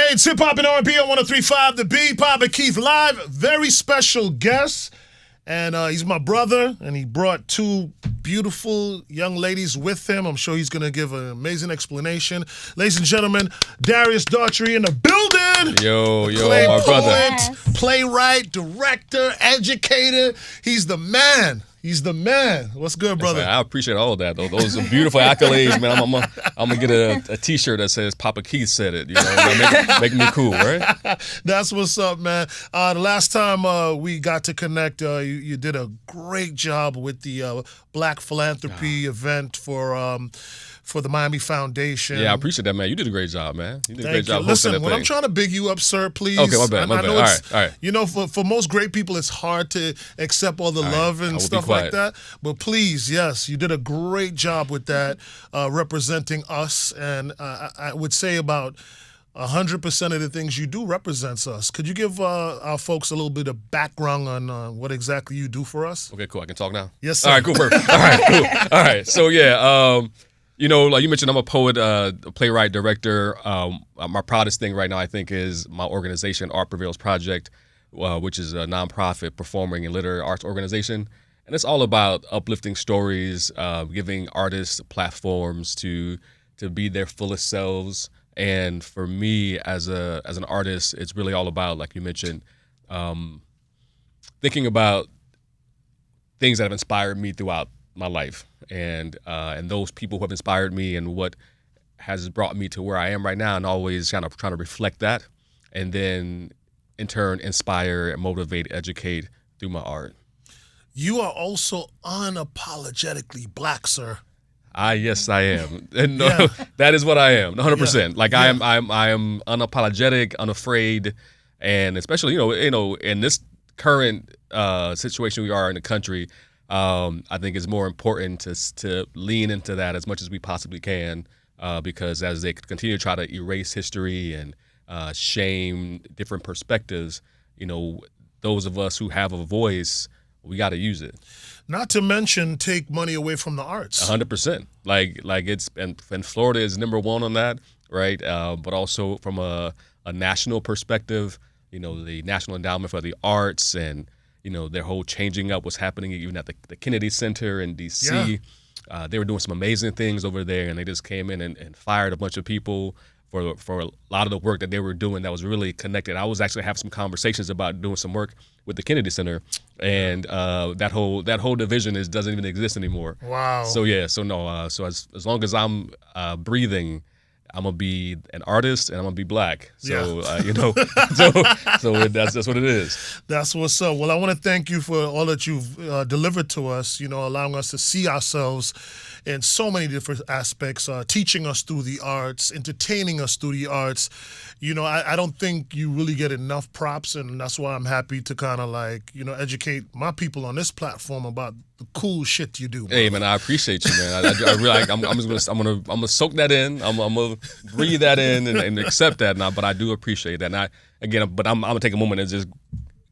Hey, it's Hip Hop and R&B on 103.5 The B. Papa Keith live. Very special guest. And he's my brother, and he brought two beautiful young ladies with him. I'm sure he's going to give an amazing explanation. Ladies and gentlemen, Darius Daughtry in the building. Yo, Play my poet, brother. playwright, director, educator. He's the man. He's the man. What's good, brother? I appreciate all of that. Those are beautiful accolades, man. I'm gonna get a T-shirt that says Papa Keith said it. You know, make me cool, right? That's what's up, man. The last time we got to connect, you did a great job with the Black Philanthropy event for the Miami Foundation. Yeah, I appreciate that, man. You did a great job, man. You did a great job. Listen, hosting that when thing. I'm trying to big you up, sir, please. Okay, my bad. All right. You know, for most great people, it's hard to accept all the love and stuff like that. But please, yes, you did a great job with that, representing us. And I would say about 100% of the things you do represents us. Could you give our folks a little bit of background on what exactly you do for us? Okay, cool. I can talk now? Yes, sir. All right, cool. Perfect. All right, cool. All right. So, yeah, you know, like you mentioned, I'm a poet, a playwright, director. My proudest thing right now, I think, is my organization, Art Prevails Project, which is a nonprofit performing and literary arts organization. And it's all about uplifting stories, giving artists platforms to be their fullest selves. And for me, as an artist, it's really all about, like you mentioned, thinking about things that have inspired me throughout my life, and those people who have inspired me and what has brought me to where I am right now, and always kind of trying to reflect that, and then in turn inspire, motivate, educate through my art. You are also unapologetically black, sir. Yes, I am. And Yeah. that is what I am, 100%. Yeah. Like Yeah. I am unapologetic, unafraid, and especially you know in this current situation we are in the country. I think it's more important to lean into that as much as we possibly can, because as they continue to try to erase history and shame different perspectives, you know, those of us who have a voice, we got to use it. Not to mention take money away from the arts. 100%. Like it's and Florida is #1 on that, right? But also from a national perspective, you know, the National Endowment for the Arts and you know, their whole changing up what's happening even at the Kennedy Center in D.C. Yeah. They were doing some amazing things over there, and they just came in and fired a bunch of people for a lot of the work that they were doing that was really connected. I was actually having some conversations about doing some work with the Kennedy Center, and that whole division doesn't even exist anymore. Wow. So yeah, so no, so as long as I'm breathing, I'm gonna be an artist and I'm gonna be black. So you know, so that's what it is. That's what's up. Well, I want to thank you for all that you've delivered to us, you know, allowing us to see ourselves in so many different aspects, teaching us through the arts, entertaining us through the arts. You know, I don't think you really get enough props, and that's why I'm happy to kind of like, you know, educate my people on this platform about the cool shit you do. Hey man, I appreciate you, man. I really like. I'm gonna soak that in. I'm gonna breathe that in and accept that. But I do appreciate that. And I'm gonna take a moment and just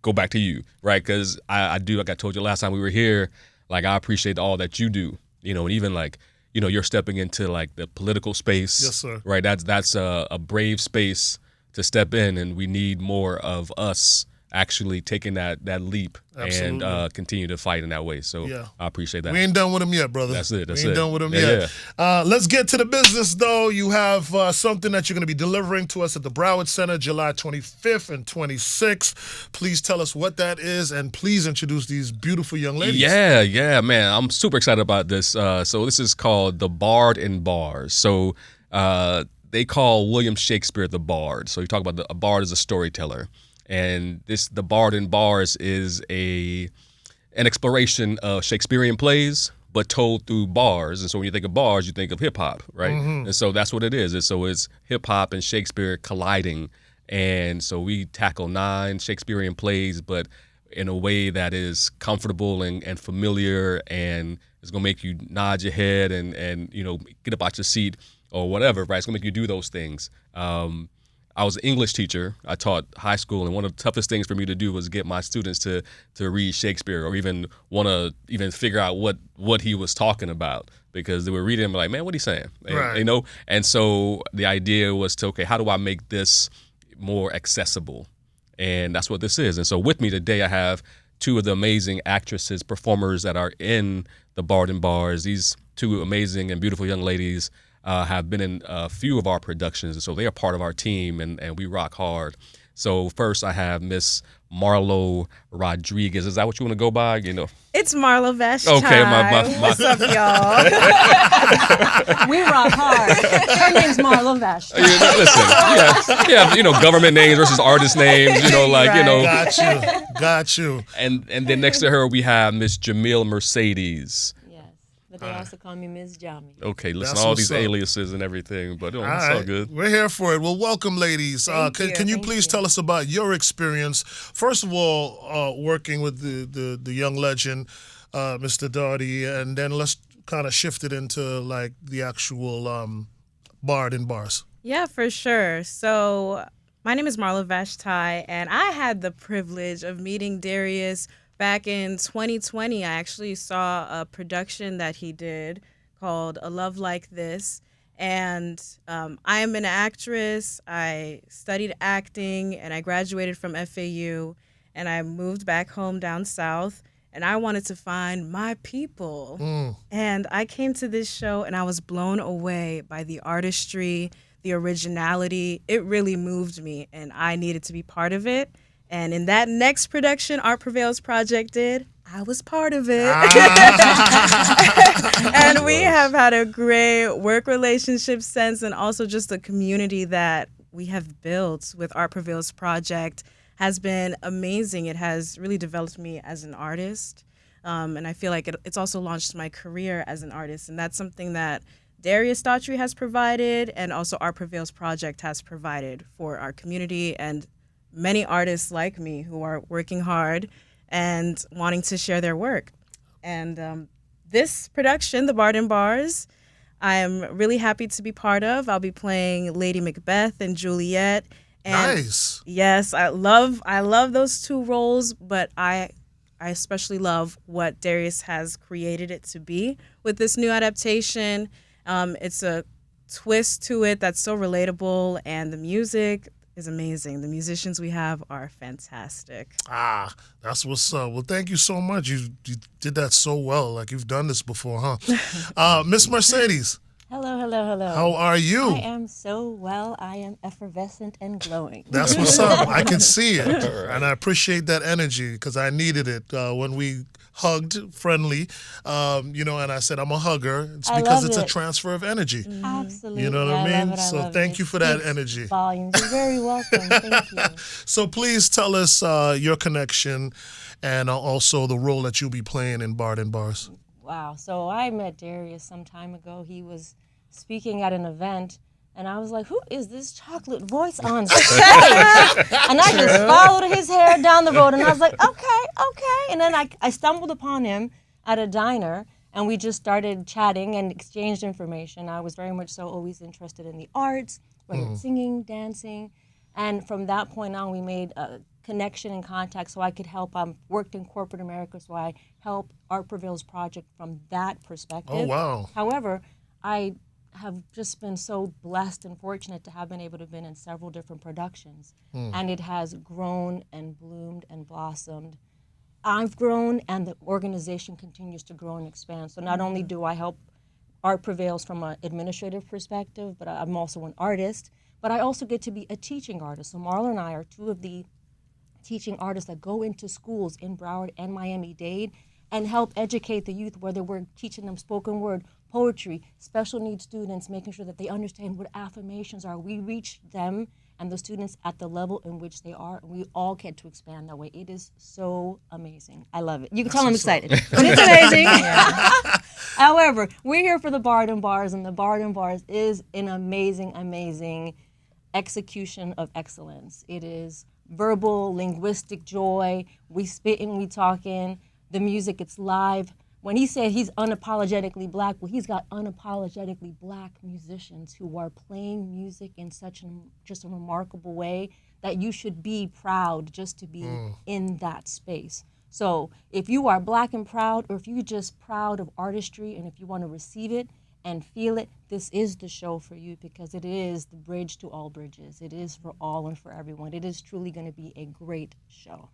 go back to you, right? Because I do. Like I told you last time we were here, like I appreciate all that you do. You know, and even like, you know, you're stepping into like the political space. Yes, sir. Right. That's a brave space to step in, and we need more of us actually taking that leap. Absolutely. And continue to fight in that way. So yeah. I appreciate that. We ain't done with them yet, brother. That's it. We ain't done with them yet. Yeah. Let's get to the business, though. You have something that you're going to be delivering to us at the Broward Center, July 25th and 26th. Please tell us what that is, and please introduce these beautiful young ladies. Yeah, man. I'm super excited about this. So this is called the BARD in Bars. So they call William Shakespeare the Bard. So you talk about a bard is a storyteller. And the BARD in Bars is an exploration of Shakespearean plays, but told through bars. And so when you think of bars, you think of hip hop, right? Mm-hmm. And so that's what it is. And so it's hip hop and Shakespeare colliding. And so we tackle 9 Shakespearean plays, but in a way that is comfortable and familiar, and it's gonna make you nod your head and you know, get up out your seat or whatever, right? It's gonna make you do those things. I was an English teacher. I taught high school, and one of the toughest things for me to do was get my students to read Shakespeare, or even want to even figure out what he was talking about, because they were reading and be like, man, what are you saying? And, right. You know, and so the idea was to, okay, how do I make this more accessible. And that's what this is. And so with me today, I have two of the amazing actresses, performers that are in the BARD and Bars. These two amazing and beautiful young ladies have been in a few of our productions. And so they are part of our team, and we rock hard. So first I have Miss Marlo Rodriguez. Is that what you want to go by? You know, It's Marlo Vesh. Okay, What's up, y'all? We rock hard. Her name's Marlo Vesh. Listen, yeah, you know, government names versus artist names. You know, like you know, Got you. and then next to her we have Miss Jamil Mercedes. Yes, but they also call me Ms. Jami. Okay, listen, That's all what's these up. aliases and everything, but it's All all right, good. we're here for it. Well, welcome, ladies. Thank you. Can you Thank please you. tell us about your experience? First of all, working with the young legend, Mr. Darty, and then let's kind of shift it into like the actual BARD and Bars. Yeah, for sure. So my name is Marlo Vashtai, and I had the privilege of meeting Darius back in 2020. I actually saw a production that he did called A Love Like This. And I am an actress. I studied acting, and I graduated from FAU, and I moved back home down south. And I wanted to find my people. And I came to this show and I was blown away by the artistry, the originality. It really moved me and I needed to be part of it. And in that next production, Art Prevails Project did, I was part of it. And we have had a great work relationship since, and also just the community that we have built with Art Prevails Project has been amazing. It has really developed me as an artist, and I feel like it's also launched my career as an artist, and that's something that Darius Daughtry has provided, and also Art Prevails Project has provided for our community and many artists like me who are working hard and wanting to share their work. And this production, The BARD and Bars, I'm really happy to be part of. I'll be playing Lady Macbeth and Juliet. And Nice. yes, I love those two roles, but I especially love what Darius has created it to be with this new adaptation. It's a twist to it that's so relatable, and the music is amazing. The musicians we have are fantastic. That's what's up. Well, thank you so much. You did that so well. Like you've done this before, huh? Miss Mercedes, Hello, hello, hello. how are you? I am so well. I am effervescent and glowing. That's what's up. I can see it. And I appreciate that energy because I needed it when we hugged friendly, you know, and I said, I'm a hugger. It's I because love it's a it. transfer of energy. Absolutely. You know what I love mean? it, So love thank it. you for that Speaks energy. Volumes. You're very welcome. Thank you. So please tell us your connection and also the role that you'll be playing in BARD and Bars. Wow. So I met Darius some time ago. He was speaking at an event, and I was like, who is this chocolate voice on stage? And I just followed his hair down the road, and I was like, okay. And then I stumbled upon him at a diner, and we just started chatting and exchanged information. I was very much so always interested in the arts, whether it's singing, dancing. And from that point on, we made a connection and contact so I could help. I worked in corporate America, so I helped Art Prevails Project from that perspective. Oh, wow. However, I have just been so blessed and fortunate to have been able to be in several different productions. And it has grown and bloomed and blossomed. I've grown, and the organization continues to grow and expand. So not only do I help Art Prevails from an administrative perspective, but I'm also an artist. But I also get to be a teaching artist. So Marla and I are two of the teaching artists that go into schools in Broward and Miami-Dade and help educate the youth, whether we're teaching them spoken word, poetry, special needs students, making sure that they understand what affirmations are. We reach them and the students at the level in which they are, and we all get to expand that way. It is so amazing. I love it. You can tell I'm excited, but it's amazing. However, we're here for the BARD and Bars, and the BARD and Bars is an amazing, amazing execution of excellence. It is verbal, linguistic joy. We spitting, we talking. The music, it's live. When he said he's unapologetically black, well, he's got unapologetically black musicians who are playing music in such just a remarkable way that you should be proud just to be in that space. So if you are black and proud, or if you're just proud of artistry, and if you want to receive it and feel it, this is the show for you, because it is the bridge to all bridges. It is for all and for everyone. It is truly going to be a great show.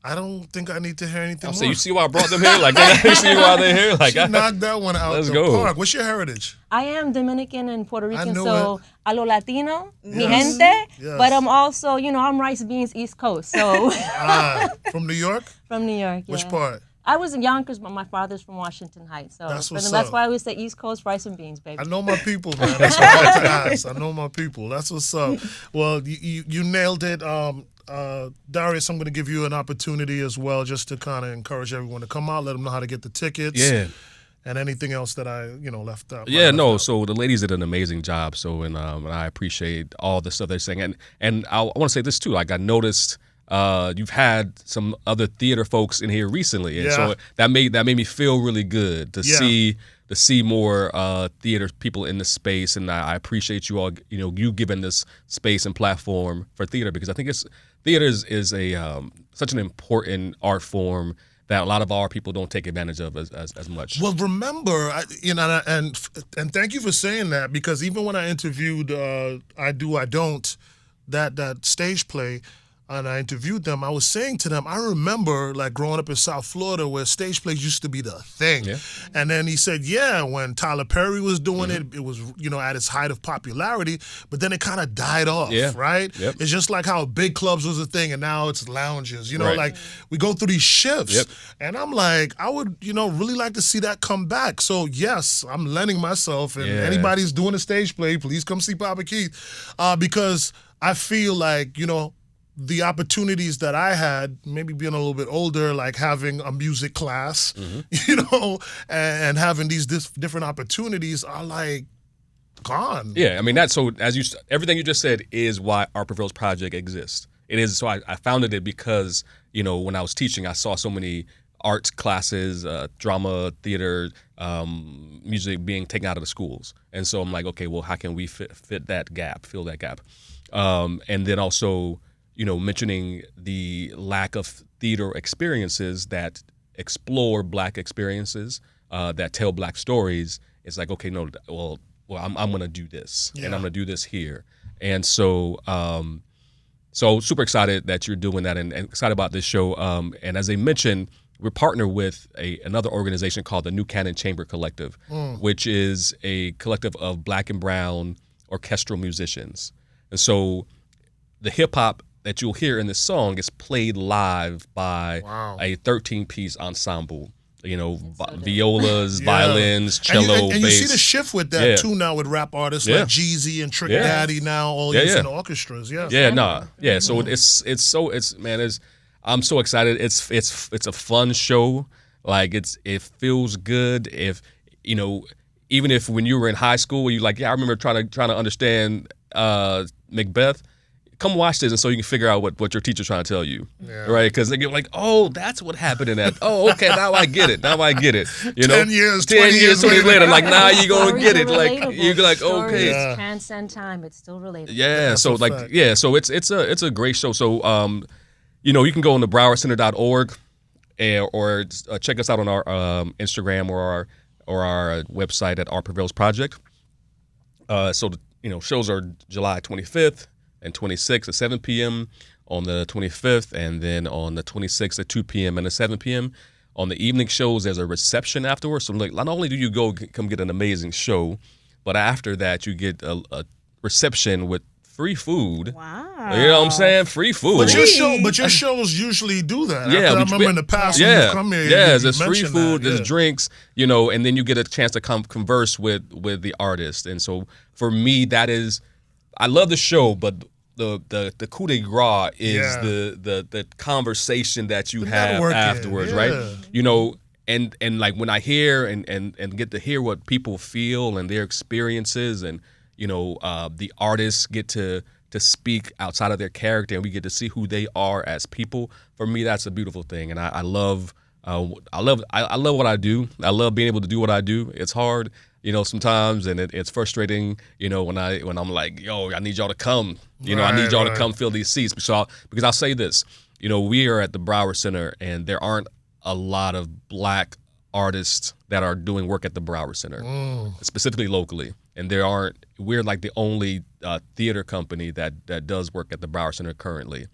I don't think I need to hear anything more. So you see why I brought them here? Like, you see why they're here? Like, She knocked that one out Let's the go. park. What's your heritage? I am Dominican and Puerto Rican, knew so a lo Latino, mi Yes. gente. Yes. But I'm also, I'm rice beans East Coast, so From New York? from New York. Which yeah. part? I was in Yonkers, but my father's from Washington Heights, so That's what's that's up. why I always say East Coast rice and beans, baby. I know my people, man. That's what I like to ask. I know my people. That's what's up. Well, you nailed it. Darius, I'm going to give you an opportunity as well, just to kind of encourage everyone to come out, let them know how to get the tickets. yeah. And anything else that I, left out. Yeah, no. So the ladies did an amazing job. So and I appreciate all the stuff they're saying. And I want to say this too. Like, I noticed you've had some other theater folks in here recently, and so that made me feel really good to see more theater people in the space. And I appreciate you all. You giving this space and platform for theater, because I think theater is a such an important art form that a lot of our people don't take advantage of as much. Well, remember, and thank you for saying that, because even when I interviewed I Do, I Don't, that stage play, and I interviewed them, I was saying to them, I remember like growing up in South Florida where stage plays used to be the thing. Yeah. And then he said, when Tyler Perry was doing it, it was, at its height of popularity, but then it kind of died off, right? Yep. It's just like how big clubs was a thing and now it's lounges, Right. like we go through these shifts. Yep. And I'm like, I would, really like to see that come back. So yes, I'm lending myself, and anybody's doing a stage play, please come see Papa Keith, because I feel like, the opportunities that I had, maybe being a little bit older, like having a music class, and having these different opportunities are like gone. Yeah, I mean, that's so, everything you just said is why Art Prevails Project exists. It is, so I founded it because, when I was teaching, I saw so many arts classes, drama, theater, music being taken out of the schools. And so I'm like, okay, well, how can we fit that gap, fill that gap? And then also, mentioning the lack of theater experiences that explore Black experiences, that tell Black stories. It's like, okay, no, well, I'm going to do this, and I'm going to do this here. And so, so super excited that you're doing that, and excited about this show. And as I mentioned, we're partnered with another organization called the New Cannon Chamber Collective, which is a collective of Black and brown orchestral musicians. And so the hip hop that you'll hear in this song is played live by a 13-piece ensemble. Violas, violins, cello, and you bass. see the shift with that too now with rap artists like Jeezy and Trick Daddy now all using orchestras. So I'm so excited. It's a fun show. Like it feels good. If even if when you were in high school, you like, I remember trying to understand Macbeth. Come watch this, and so you can figure out what your teacher's trying to tell you, right? Because they get like, oh, that's what happened in that. Oh, okay, now I get it. 10 years, 20 years later, like now you gonna get it. Like you're like, okay, Stories transcend time. It's still relatable. yeah. That's So a like, fact. so it's a great show. So you can go on to BrowardCenter.org, or check us out on our Instagram or our website at Art Prevails Project. So shows are July 25th. And 26th at 7 p.m. on the 25th, and then on the 26th at 2 p.m. and at 7 p.m. On the evening shows, there's a reception afterwards. So like, not only do you come get an amazing show, but after that you get a reception with free food. Wow. You know what I'm saying? Free food. But your shows usually do that. Yeah, I remember in the past when you come here, there's free mentioned food, that. there's drinks, and then you get a chance to converse with the artist. And so for me, I love the show, but the coup de grace is the conversation that you have afterwards, right? And like when I hear and get to hear what people feel and their experiences, and the artists get to speak outside of their character, and we get to see who they are as people. For me, that's a beautiful thing, and I love what I do. I love being able to do what I do. It's hard, sometimes, and it's frustrating, when I'm like, yo, I need y'all to come, I need y'all to come fill these seats. Because I'll say this, we are at the Broward Center, and there aren't a lot of Black artists that are doing work at the Broward Center, specifically locally. And we're like the only theater company that does work at the Broward Center currently.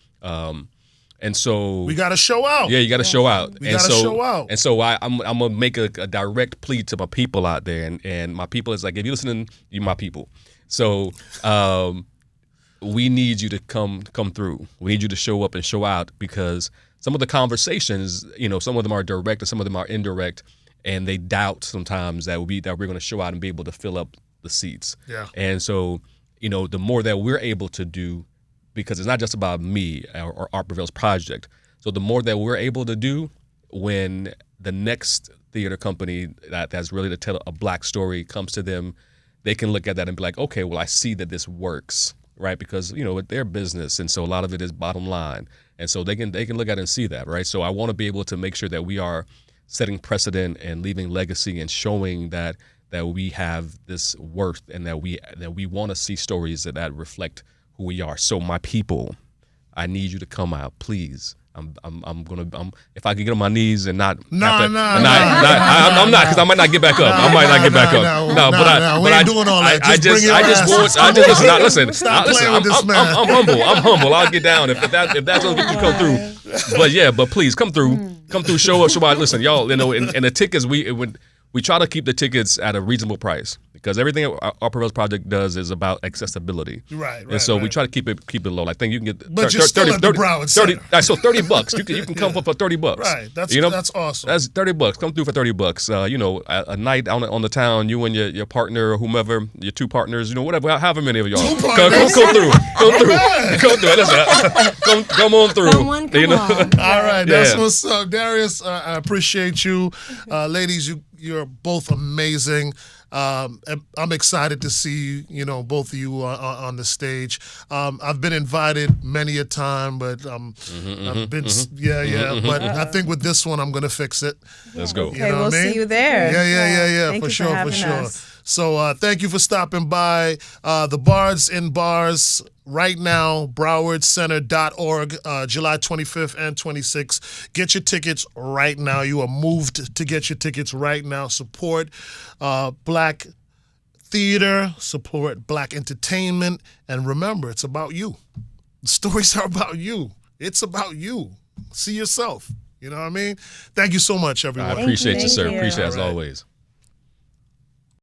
And so we got to show out. Yeah, you got to show out. We got to show out. And so I'm gonna make a direct plea to my people out there, and my people is like, if you're listening, you my people. So we need you to come through. We need you to show up and show out, because some of the conversations, some of them are direct and some of them are indirect, and they doubt sometimes that we're going to show out and be able to fill up the seats. Yeah. And so, the more that we're able to do, because it's not just about me or Art Prevails project. So the more that we're able to do, when the next theater company that's really to tell a Black story comes to them, they can look at that and be like, okay, well, I see that this works, right? Because it's their business, and so a lot of it is bottom line, and so they can look at it and see that, right? So I want to be able to make sure that we are setting precedent and leaving legacy and showing that we have this worth, and that we want to see stories that reflect who we are. So my people, I need you to come out, please. I'm if I can get on my knees and not. I'm not, because I might not get back up. I might not get back up. We ain't doing all that. Listen. I'm humble. I'll get down if that's what you come through. But please come through. Show up. Listen, y'all. And the tickets we try to keep the tickets at a reasonable price, because everything our Prevails project does is about accessibility. Right. And so we try to keep it low. I think you can get but you're still at the Broward Center. So $30. You can come for $30. Right. That's awesome. That's $30. Come through for $30. A night on the town, you and your partner or whomever, your two partners, whatever, however many of y'all. Come through. Listen, come on through. Come on. All right. That's what's up, Darius. I appreciate you, ladies. You're both amazing. I'm excited to see both of you on the stage. I've been invited many a time, but I've been But I think with this one, I'm gonna fix it. Let's go. Okay, we'll see you there. Yeah. Thank For you sure. us. So thank you for stopping by. The Bards in Bars right now, browardcenter.org, July 25th and 26th. Get your tickets right now. You are moved to get your tickets right now. Support Black theater, support Black entertainment, and remember, it's about you. The stories are about you. It's about you. See yourself. You know what I mean? Thank you so much, everyone. I appreciate you, sir. Thank you. Appreciate it as always.